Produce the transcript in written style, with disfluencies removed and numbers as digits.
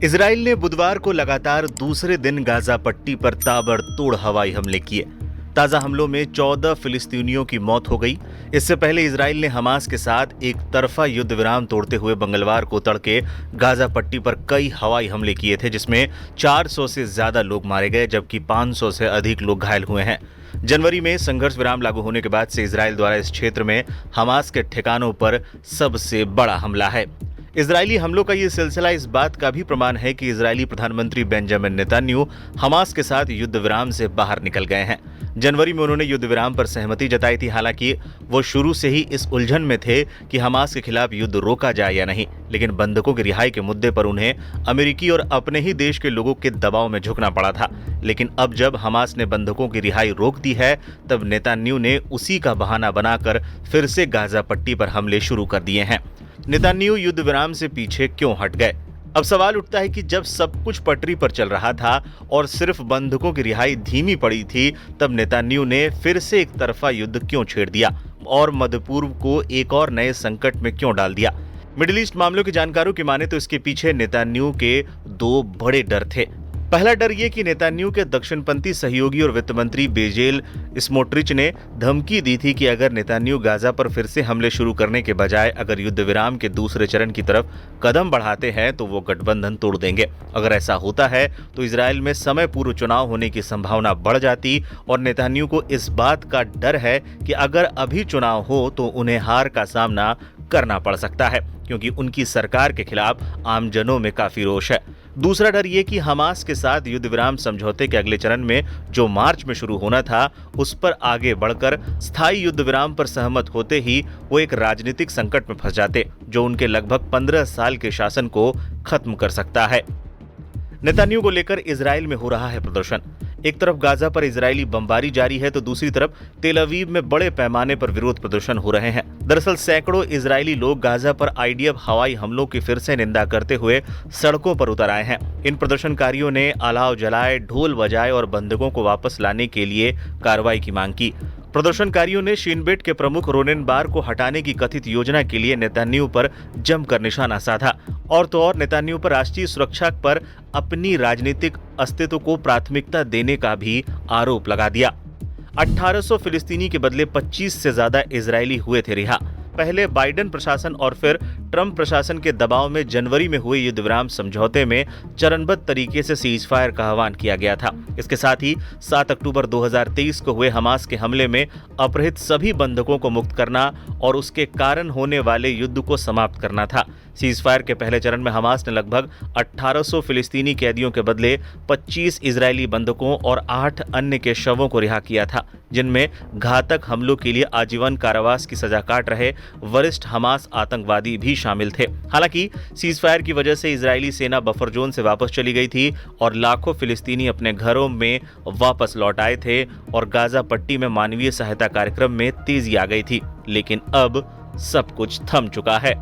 Israel ने बुधवार को लगातार दूसरे दिन गाजा पट्टी पर ताबड़तोड़ हवाई हमले किए। ताजा हमलों में 14 फिलिस्तीनियों की मौत हो गई। इससे पहले इजराइल ने हमास के साथ एक तरफा युद्ध विराम तोड़ते हुए मंगलवार को तड़के गाजा पट्टी पर कई हवाई हमले किए थे, जिसमें 400 से ज्यादा लोग मारे गए जबकि 500 से अधिक लोग घायल हुए हैं। जनवरी में संघर्ष विराम लागू होने के बाद से इजराइल द्वारा इस क्षेत्र में हमास के ठिकानों पर सबसे बड़ा हमला है। इजरायली हमलों का ये सिलसिला इस बात का भी प्रमाण है कि इजरायली प्रधानमंत्री बेंजामिन नेतन्याहू हमास के साथ युद्ध विराम से बाहर निकल गए हैं। जनवरी में उन्होंने युद्ध विराम पर सहमति जताई थी। हालांकि वो शुरू से ही इस उलझन में थे कि हमास के खिलाफ युद्ध रोका जाए या नहीं, लेकिन बंधकों की रिहाई के मुद्दे पर उन्हें अमेरिकी और अपने ही देश के लोगों के दबाव में झुकना पड़ा था। लेकिन अब जब हमास ने बंधकों की रिहाई रोक दी है, तब नेतन्याहू ने उसी का बहाना बनाकर फिर से गाजा पट्टी पर हमले शुरू कर दिए हैं। नेतन्याहू युद्ध विराम से पीछे क्यों हट गए? अब सवाल उठता है कि जब सब कुछ पटरी पर चल रहा था और सिर्फ बंधकों की रिहाई धीमी पड़ी थी, तब नेतन्याहू ने फिर से एक तरफा युद्ध क्यों छेड़ दिया और मध्य पूर्व को एक और नए संकट में क्यों डाल दिया? मिडिल ईस्ट मामलों के जानकारों की माने तो इसके पीछे नेतन्याहू के दो बड़े डर थे। पहला डर ये कि नेतन्याहू के दक्षिणपंथी सहयोगी और वित्त मंत्री बेजेल स्मोट्रिच ने धमकी दी थी कि अगर नेतन्याहू गाजा पर फिर से हमले शुरू करने के बजाय अगर युद्ध विराम के दूसरे चरण की तरफ कदम बढ़ाते हैं तो वो गठबंधन तोड़ देंगे। अगर ऐसा होता है तो इजराइल में समय पूर्व चुनाव होने की संभावना बढ़ जाती और नेतन्याहू को इस बात का डर है कि अगर अभी चुनाव हो तो उन्हें हार का सामना करना पड़ सकता है, क्योंकि उनकी सरकार के खिलाफ आमजनों में काफी रोष है। दूसरा डर ये कि हमास के साथ युद्ध विराम समझौते के अगले चरण में जो मार्च में शुरू होना था, उस पर आगे बढ़कर स्थायी युद्ध विराम पर सहमत होते ही वो एक राजनीतिक संकट में फंस जाते, जो उनके लगभग 15 साल के शासन को खत्म कर सकता है। नेतन्याहू को लेकर इजराइल में हो रहा है प्रदर्शन। एक तरफ गाजा पर इजरायली बमबारी जारी है तो दूसरी तरफ तेल अवीव में बड़े पैमाने पर विरोध प्रदर्शन हो रहे हैं। दरअसल सैकड़ों इजरायली लोग गाजा पर आईडीएफ हवाई हमलों की फिर से निंदा करते हुए सड़कों पर उतर आए हैं। इन प्रदर्शनकारियों ने अलाव जलाए, ढोल बजाए और बंधकों को वापस लाने के लिए कार्रवाई की मांग की। प्रदर्शनकारियों ने शिन बेट के प्रमुख रोनेन बार को हटाने की कथित योजना के लिए नेतन्याहू पर जमकर निशाना साधा और तो और नेतन्याहू पर राष्ट्रीय सुरक्षा पर अपनी राजनीतिक अस्तित्व को प्राथमिकता देने का भी आरोप लगा दिया। 1800 फिलिस्तीनी के बदले 25 से ज्यादा इजरायली हुए थे रिहा। पहले बाइडेन प्रशासन और फिर ट्रंप प्रशासन के दबाव में जनवरी में हुए युद्ध विराम समझौते में चरणबद्ध तरीके से सीजफायर का आह्वान किया गया था। इसके साथ ही 7 अक्टूबर 2023 को हुए हमास के हमले में अपहृत सभी बंधकों को मुक्त करना और उसके कारण होने वाले युद्ध को समाप्त करना था। सीजफायर के पहले चरण में हमास ने लगभग 1800 फिलिस्तीनी कैदियों के बदले 25 इजरायली बंधकों और 8 अन्य के शवों को रिहा किया था, जिनमें घातक हमलों के लिए आजीवन कारावास की सजा काट रहे वरिष्ठ हमास आतंकवादी भी शामिल थे। हालांकि सीजफायर की वजह से इजरायली सेना बफर जोन से वापस चली गई थी और लाखों फिलिस्तीनी अपने घरों में वापस लौट आए थे और गाजा पट्टी में मानवीय सहायता कार्यक्रम में तेजी आ गई थी। लेकिन अब सब कुछ थम चुका है।